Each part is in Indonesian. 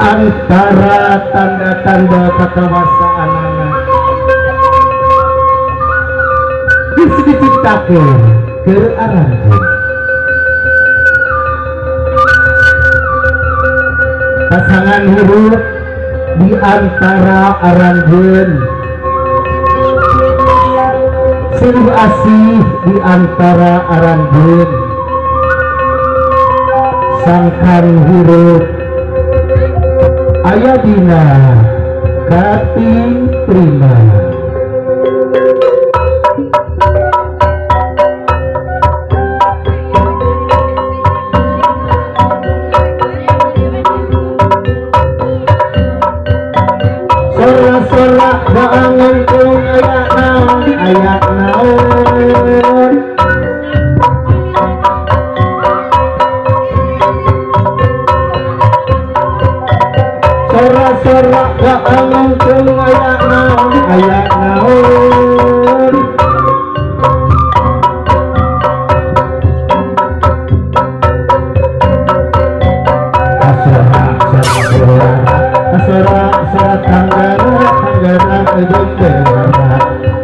Antara tanda-tanda ketewasaan anak bisa diciptakan ke aranjeun pasangan hidup di antara aranjeun silih asih di antara aranjeun sangkan hidup aya dina kating prima sorak-sorak baangan kung aya naon sorak-sorak baangan kung aya naon sorak-sorak tanggara ujung berwarna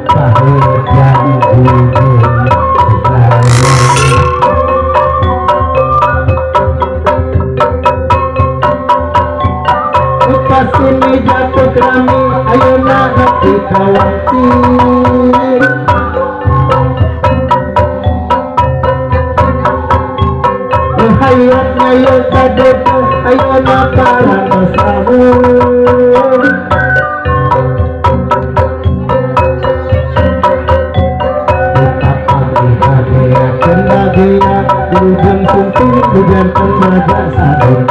pahit dan ujung pasti meja putrami ayeuna hati kawancing hayat ngayot kadep ayeuna parang samun kita kendagina ujung sunting hujan pembaga sadun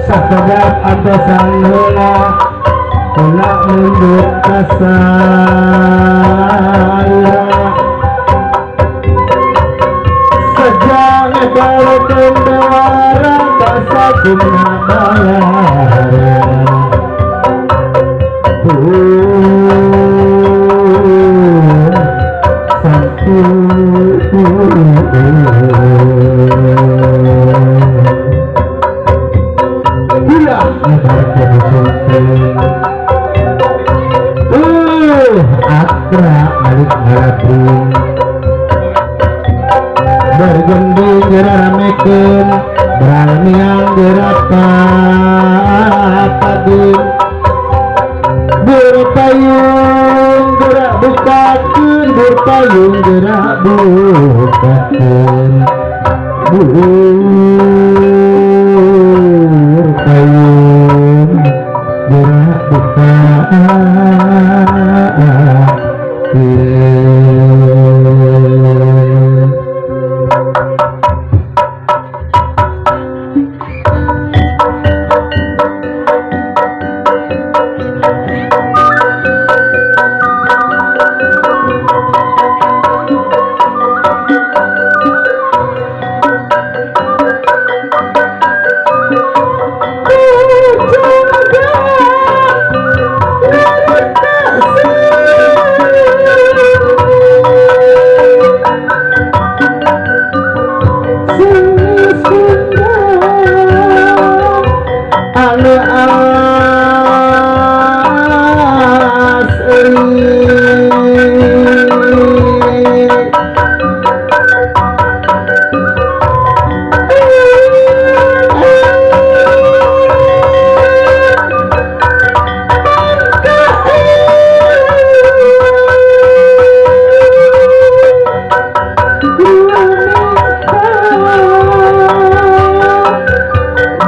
sakedap atasan heula kula mundur ka saya sejak balekeun dewara basa kumaha Akra balik ngalatring bergending geraramekeun beraniang gerata padin berpayung gerak bukakeun berpayung gerak bukakeun berpayung gerak bukakeun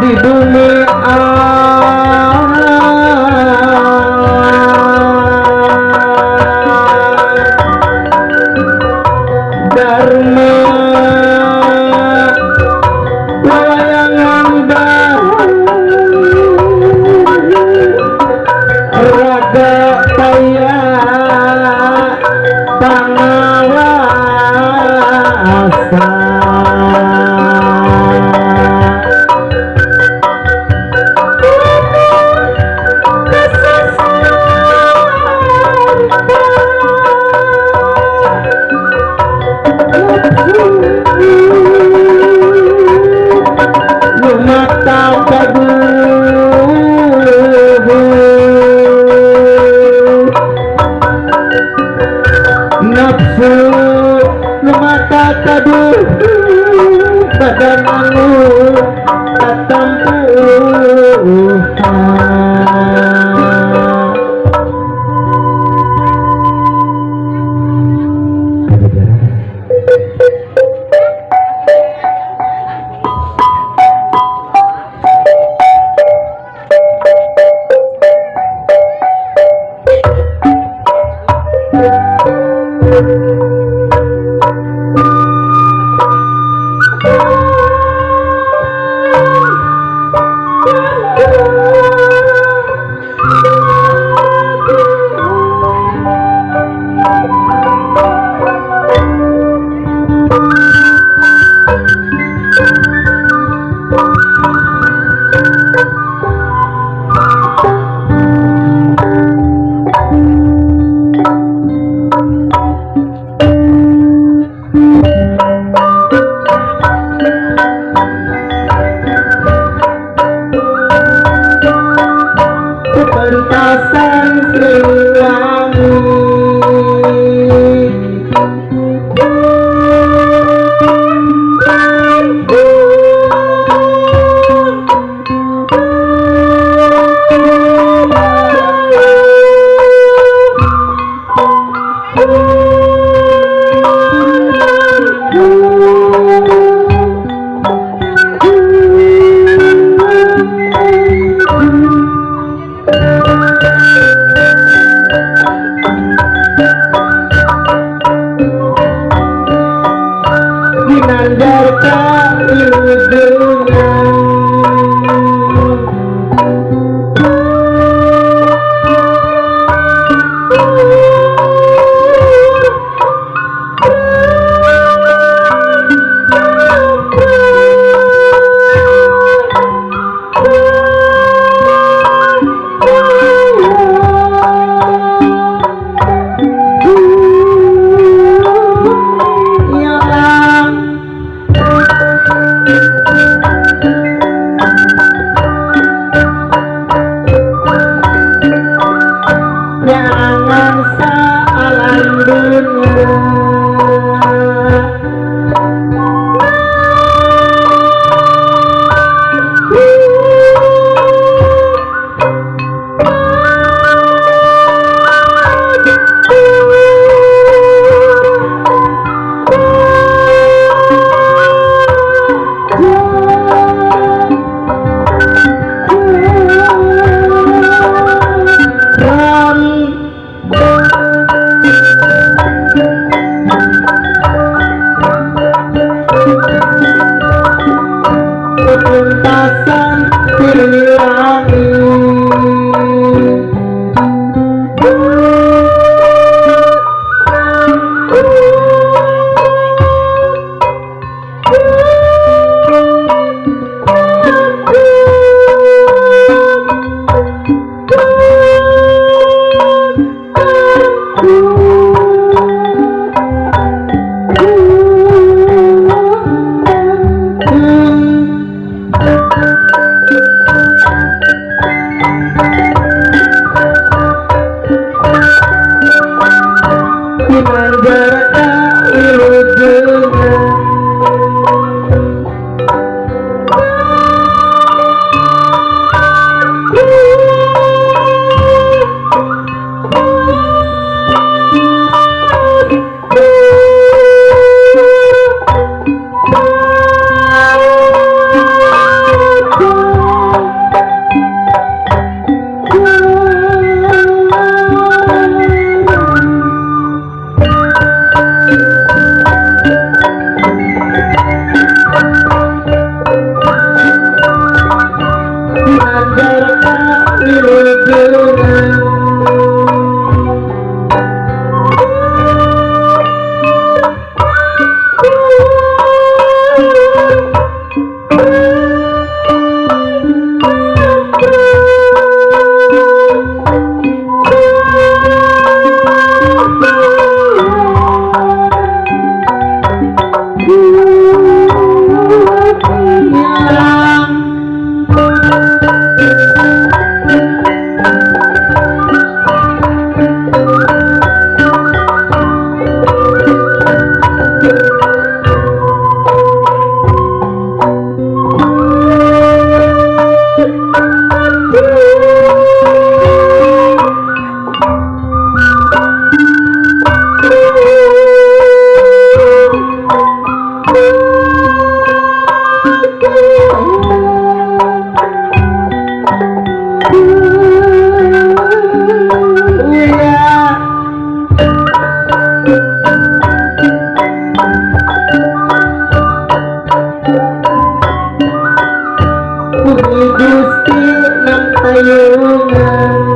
di dunia Dharma wayangan raga paya pangawasa lumata nafsu lumata kaduh badan anu katampuhan pentasan Siliwangi Ginanjarta ilmunya jangan salah dunia ayungan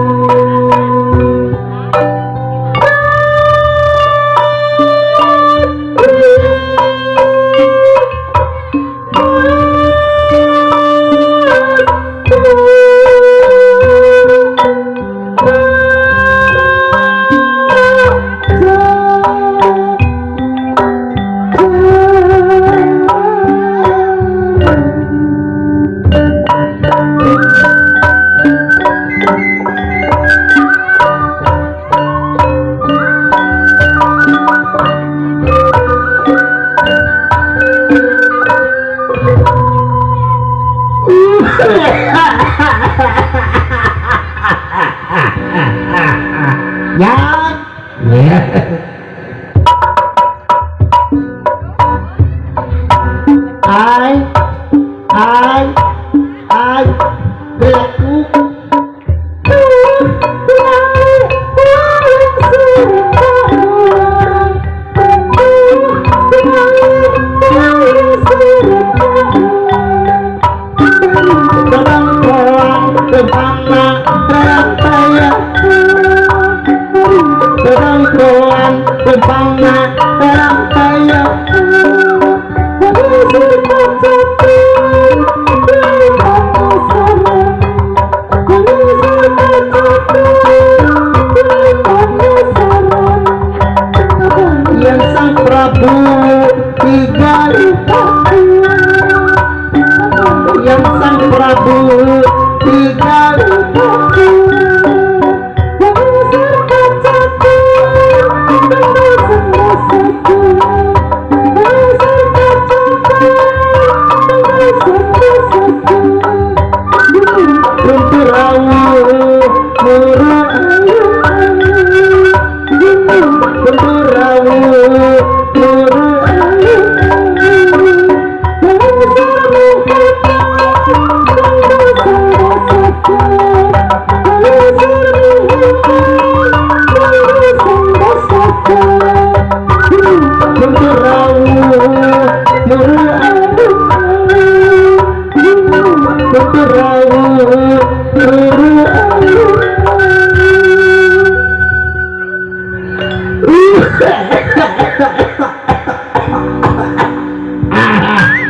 ya ya ai belaku yang sang Prabu tiga yang sang Prabu tiga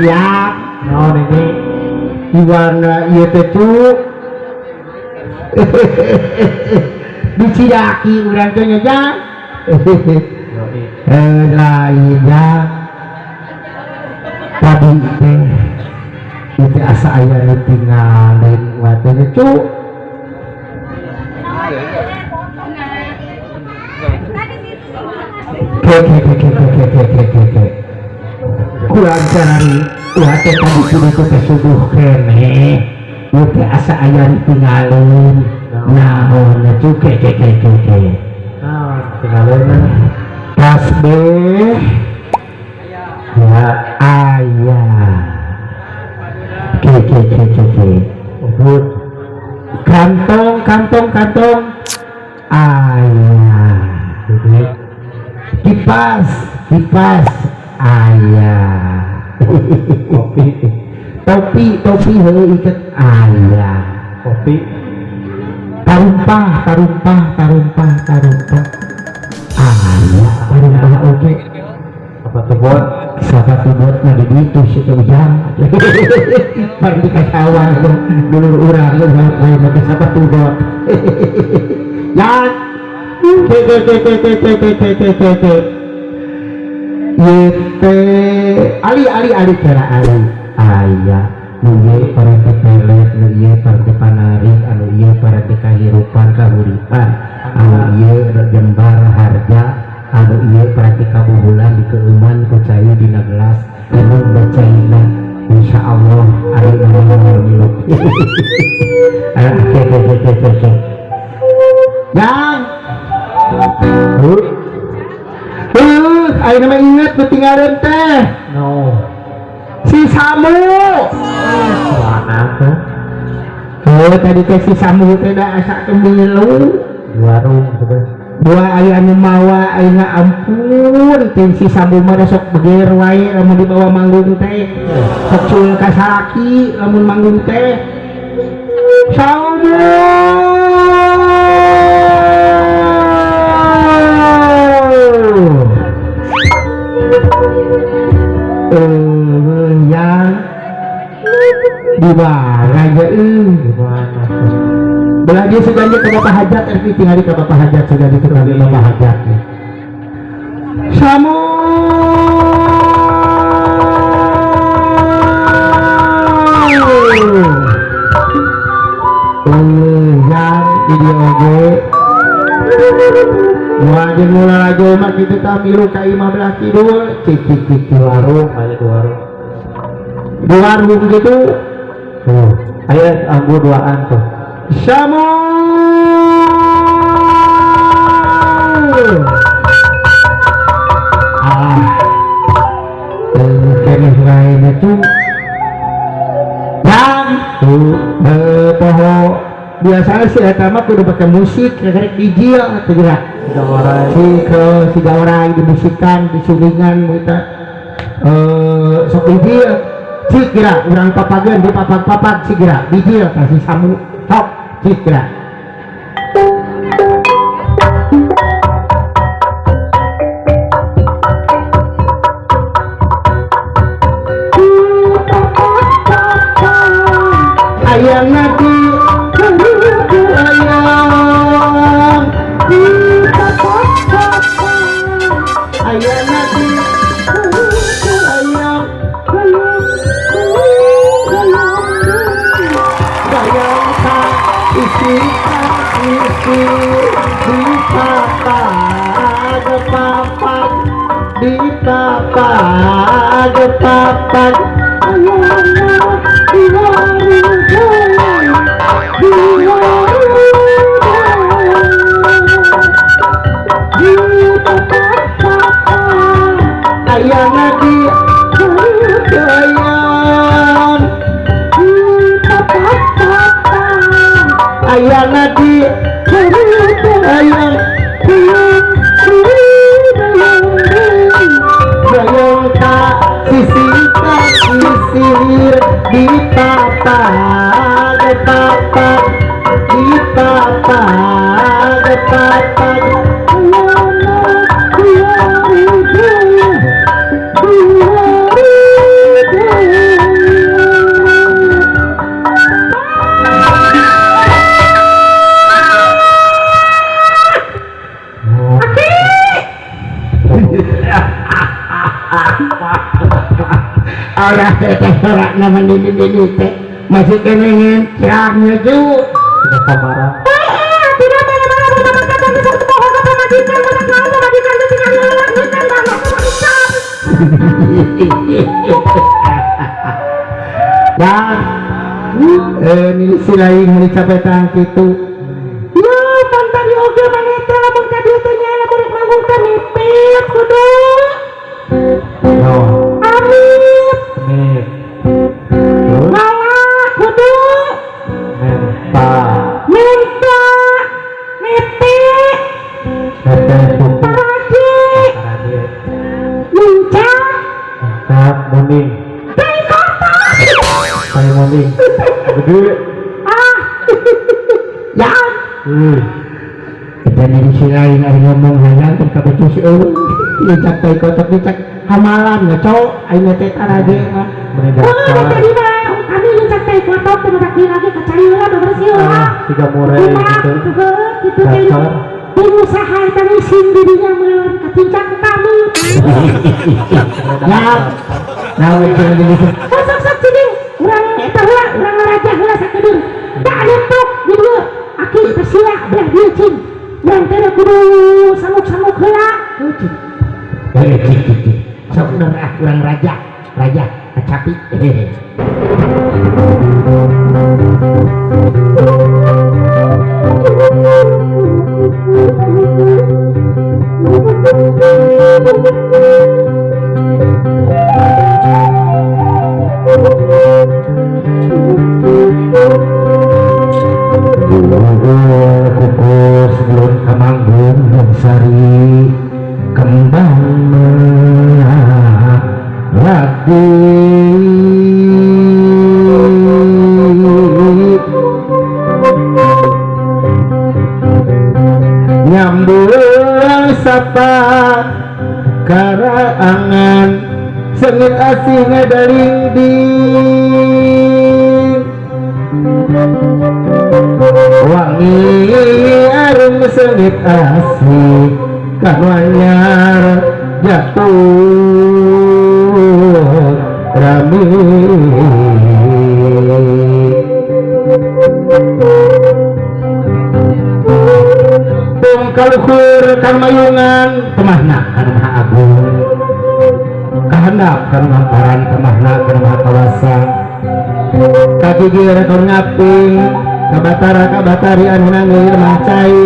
ya no ini iwana ieu teh cu dicidaki urang teh nya lain ya tadi teh itu asa aya ditinggalin watanya cu ke kurang cari wate tadi sudah kesubuh kene itu asa aya ditinggalin naon cu ke tinggalin tasbih ya ayah ke good kantong ayah kipas ayah topi heula iket ayah kopi tarumpah ayah tarumpah oke apa tuh buat sahabat buat nadi itu situ ujang pergi ke sawah dulu urang lu mau ke sahabat buat ya ke yete ali kera ali ayah nuye para tepelet nuye para tepanarik anu ieu para kahirupan kahuripan anu ieu jembar harja anu ieu para kabuhulan di keuman ku cai dina gelas anu bacaina insyaallah ari anu miluk ke yang ayo nama ingat ketinggalan teh no si Samu mana tuh tadi teh si Samu teh da asa kemilu warung dua ayah anu mawa ayeuna ampun tim si Samu mah sok beger wae lamun dibawa manggung teh sok cul ka salaki lamun manggung teh Samu yang di mana aja belah dia sudah ke bapak hajat tinggal ke bapak hajat sudah dikenal di bapak hajat Samu yang video gue wajib mulai aja mak kita tamilu ka 15 kilo cik di warung aja di warung gitu ayo anggur duaan tuh Samu kene lain itu dan poho biasanya sih eta mah kudu pakai musik karek DJ atau gerak si orang dimusikan disulingan kita sok DJ cik gerak urang papagan di papak si gerak DJ kasih Samu sok cik gerak ayam nanti ayam nanti isi di papan ayam lagi ayam lagi ayam ayam tak sisir di papan orang tetesorak nama ini teh masih keningin cerahnya juga tidak sabaran tidak dan ini silain mencapai tang itu ya pantai oke maneta lamun ka dieu teh nya kudu manggung nipit kudu amit malah kudu minta nipit parade muncak munding kayak munding gede ya dan ini silain hari ngomong hanya kan kabetu si dicak teh kotak dicak hamalan ya cowok ayeuna teh parade mah beredar kami dicak teh kotak teh lagi kacari heula bebersih heula siga more gitu teh pengusaha eta ngisin dirinya meureun katincak kami nah itu jadi sok cing urang eta heula urang raja heula sakedeung da nutuk di dieu aki tersilah belah dieu cing urang teh kudu samuk-samuk heula cing cik sok urang raja kacapi kukus belum kamanggung sari kembang lagi kasih ngedelingding wangi arum sengit asli kanu anyar jatuh rami kaluhur kang mayungan kemahna kana maha agung kahandap kana maha paran kemahna kana maha kawasa kagigir kang ngaping kabatara kabatari anu nangir mancai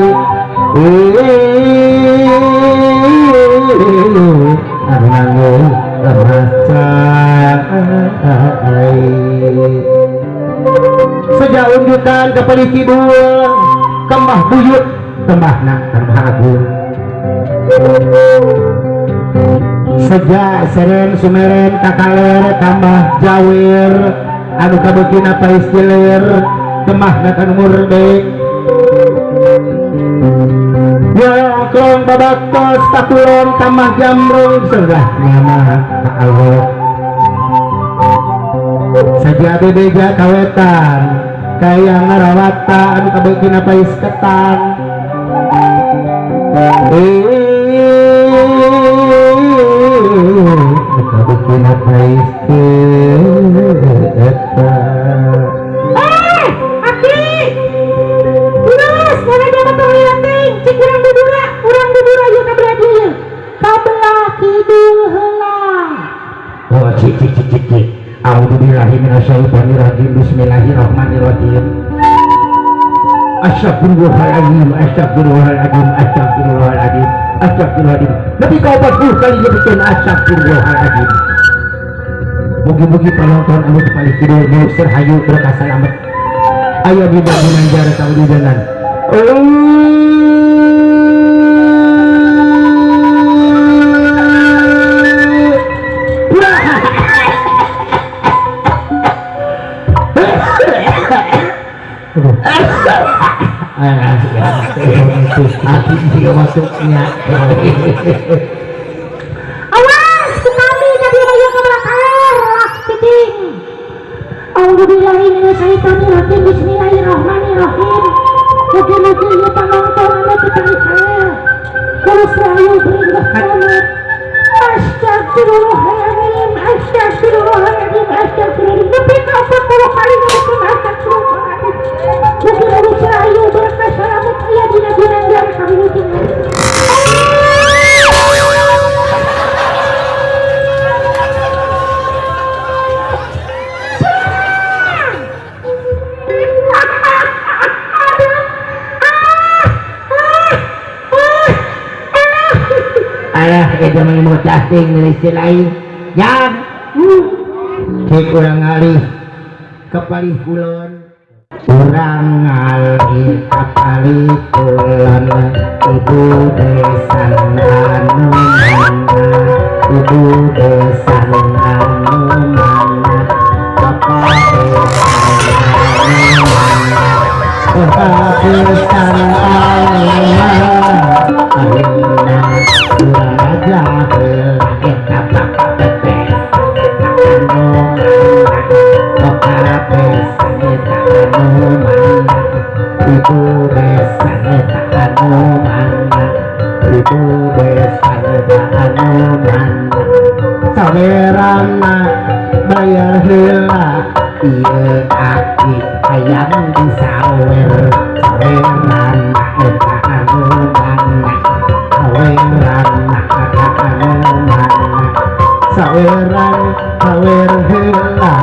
anu nangir mancai sejauh undukan kepalih kidul kembah buyut kembahna kana maha agung sejak seren sumeren kakaler tambah jawir anu kabeukeun apa istilir kembahna kana murdek yongklong babaktos takulon tambah jamrung serah nama ka Allah saja bebeja kawetan kaya ngarawata anu kabeukeun apa isketan kabeukeun apa isketan Aki terus mana dia betul liating cik urang dudura yuk kabelah dia kabelah kidul heula oh cik a'udzubillahi minasyaitonirrajim bismillahirrahmanirrahim astagfirullahaladzim tapi kau 40 kali nyebutin astagfirullahaladzim mugi-mugi penonton anu paling kidul nu serhayu berkah salamet aya dina ginanjar kawilujengan hati juga masuknya awas kami tadi ayo ke belakang titing Alhamdulillah ini syaitanirrajim bismillahirrahmanirrahim mugi-mugi ieu penonton anu diparingkeun terus rayu berindah kamet astagfirullahaladzim tapi kau 40 kali nyebutin astagfirullahaladzim mugi-mugi rayu berkah salamet aya dina ginanjar kawilujengan alah eja mau casting milisi lain yang cek urang ngalih kepalih kulon urang ngalih kepalih kulon ibu besan anu mana ibu besan anu mana bapak besan anu mana Raja kita bebes ibu besan anu mana ibu besan anu mana sawerana bayar heula ieu aki hayang disawer sawerana eta anu mana saweran anu mana saweran sawer heula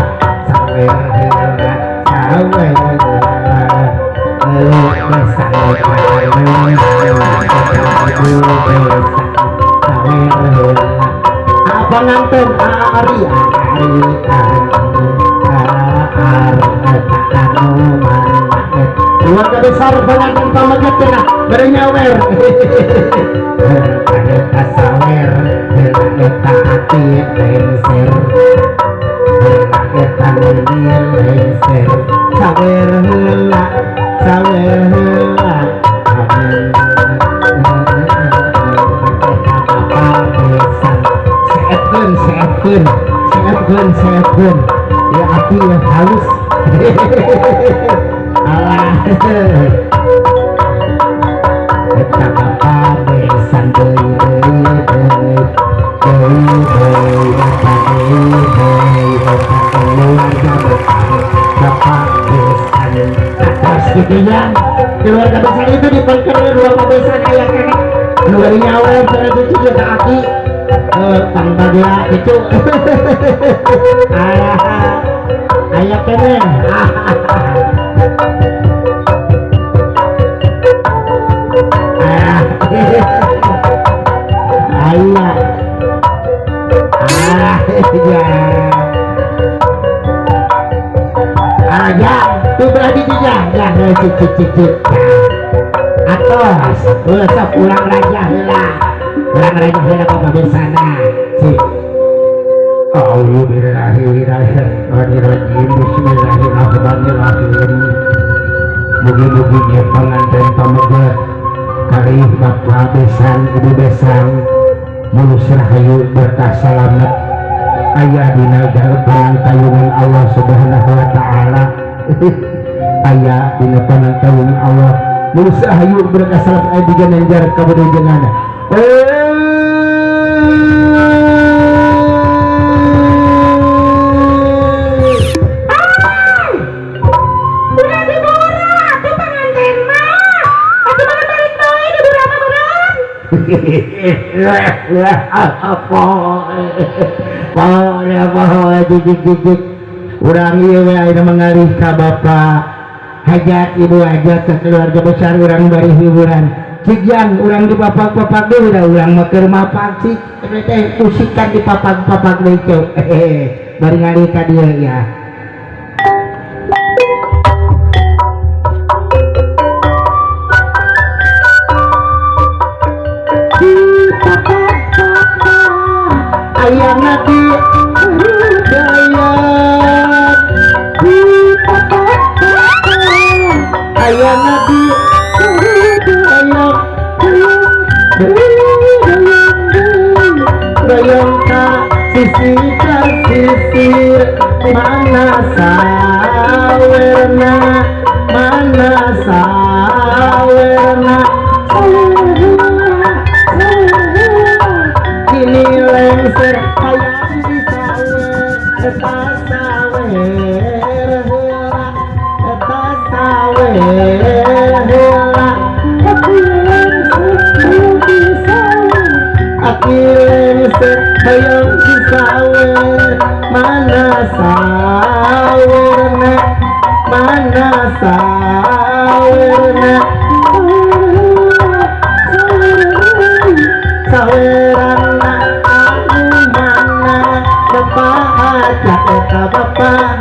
sawer heula sawer apa nganten ari keluarga besar pengantin pamaget cenah bere nyawer eta sawer eta hati lengser eta nilil lengser sawer heula seetkeun pun saya pun ya aki yang halus alah kita apa besan keluarga besar itu diperkenalkan dua besan ayah kakek keluarga nyawa yang cucu juga aki tanpa dia itu ayah keren ayah ya tuh berarti dia ya cicit atos sok ulang raja hela apa bersana cik Bismillahirrahmanirrahim Bismillahirrahmanirrahim mugi-mugi pengantin pamegat kali bapak besan ibu besan mulus rahayu berkah selamat ayah dina garban tayungan Allah subhanahu wa ta'ala ayah dina panantayungan Allah mulus rahayu berkah selamat ayah digan nanjar kabudayangan urang ieu we ayeuna mangalih ka bapak hajat ibu hajat ke keluarga besar urang bari hiburan cijan urang di papak-papak deui da urang mah keur mapak cik teh musikan di papak-papak deui ceu bari ngalih ka dieu ya ayah nabi ayah nabi bayang ka sisi ka sisir mana sawerna kini lengser hayang di sawer eta sawer heula aki lengser hayang di sawer mana sawerna sawerana anu mana bapak hajat eta bapak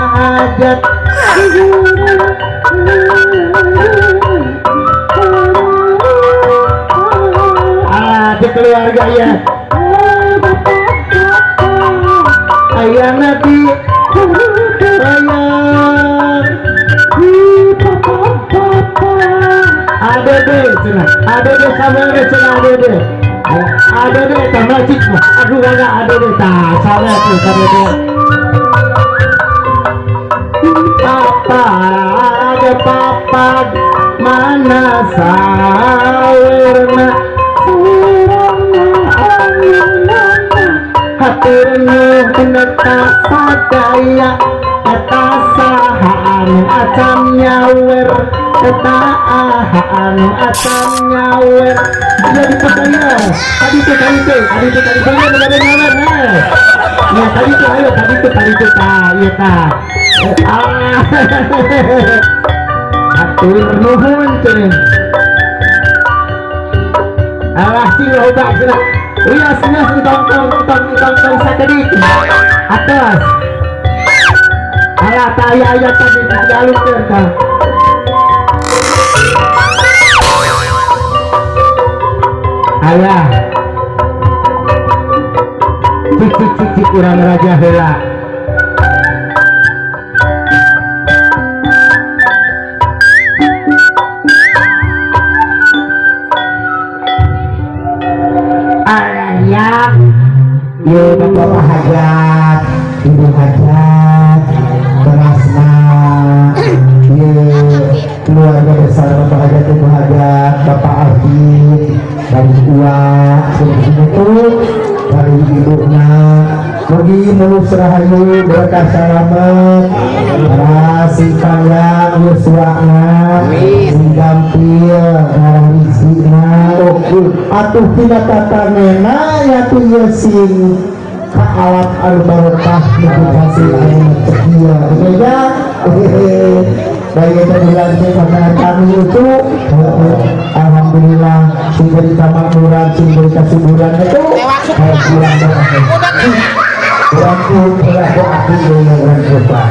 hajat di keluarga ya ayah nabi adede cenah adede sabar cenah adede tambah cik aduh kagak adede tah sabar tuh adede papa ada papa mana sawerna haturna neta sadaya eta saha anu acam nyawer eta anu acam nyawer jadi percaya tadi tuh bener nyawer ya tadi tuh tah iya tah hatur nuhun cenah alah sing loba cenah wias tong sakedik atas alah taya ayat tadi digalungkeun tah ayah cik urang raja heula ayah Ieu bapak hajat, ibu hajat, berasna, ieu keluarga besar bapak hajat, ibu hajat, bapak Ardi, dari uang, seperti itu, dari ibunya. Mugi mulus rahayu berkah selamat rasi panjang yuswana sing gampil ngarang isina atuh tina tatanena yatu ieu sing kaalat al barokah nuju kasih anu cekia ya baik bulan karena kami itu alhamdulillah sing beri kemakmuran sing beri kesuburan itu bulan berakhir Rampun telah doakan dengan rancupan.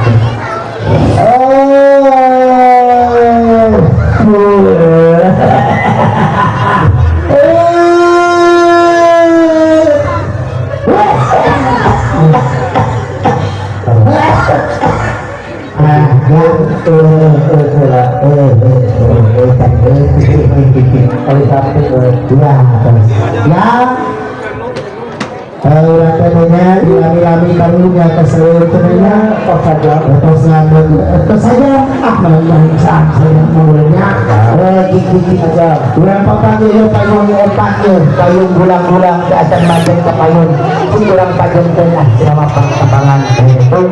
Katanya dilami-lami karunya keseluruh tentunya kok saja terus ngambil terus saja yang saya mulanya gigi aja bulan pagi ya payung otak ya payung bulang-bulang ke atas macam ke payung bulang payung tengah selama perkembangan itu.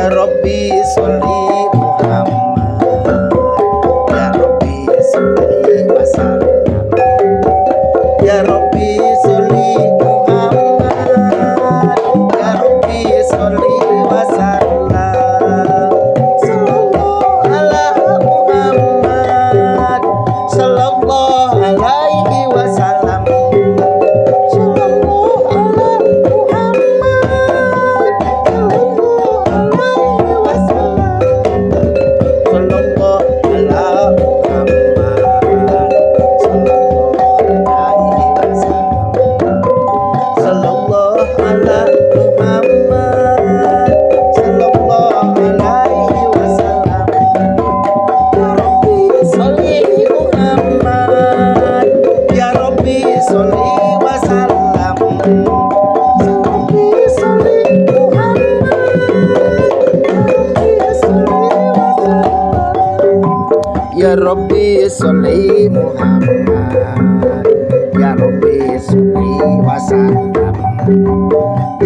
Ya Rabbi sholli Muhammad, Ya Rabbi sholli wa sallam. Ya Rabbi sholli Muhammad, Ya Rabbi sholli wa sallam. Sallallahu ala Muhammad, sallallahu alaihi wasallam. Sallallahu ala Muhammad, sallallahu alaihi wasallam. Sallallahu ala Muhammad, sallallahu alaihi wasallam. Sallallahu ala Muhammad, sallallahu alaihi wasallam. Ya Rabbi sholli Muhammad, Ya Rabbi sholli wa sallam. Ya Rabbi sholli Muhammad, Ya Rabbi sholli Muhammad, Ya Rabbi sholli wa sallam.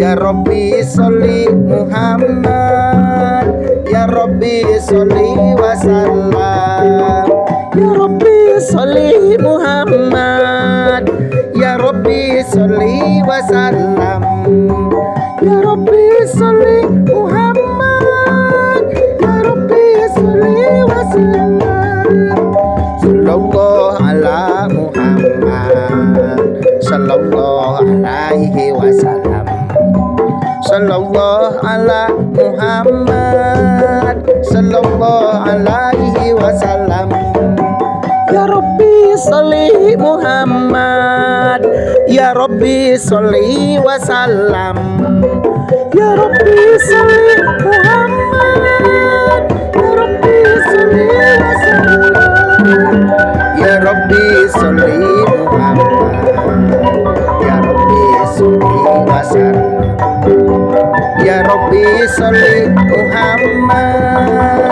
Ya Rabbi sholli Muhammad, Ya Rabbi sholli wa sallam. Ya Rabbi sholli Muhammad, Ya Rabbi sholli wa sallam. Ya Rabbi sholli Muhammad, Ya Rabbi sholli wa sallam. Sallallahu ala Muhammad, sallallahu alaihi wasallam. Sallallahu ala Muhammad, sallallahu alaihi wasallam. Ya Rabbi sholli Muhammad, Ya Rabbi sholli wa sallam. Ya Rabbi sholli Muhammad, Ya Rabbi sholli wa sallam. Ya Rabbi sholli Muhammad, Ya Rabbi sholli wa sallam. Ya Rabbi sholli Muhammad,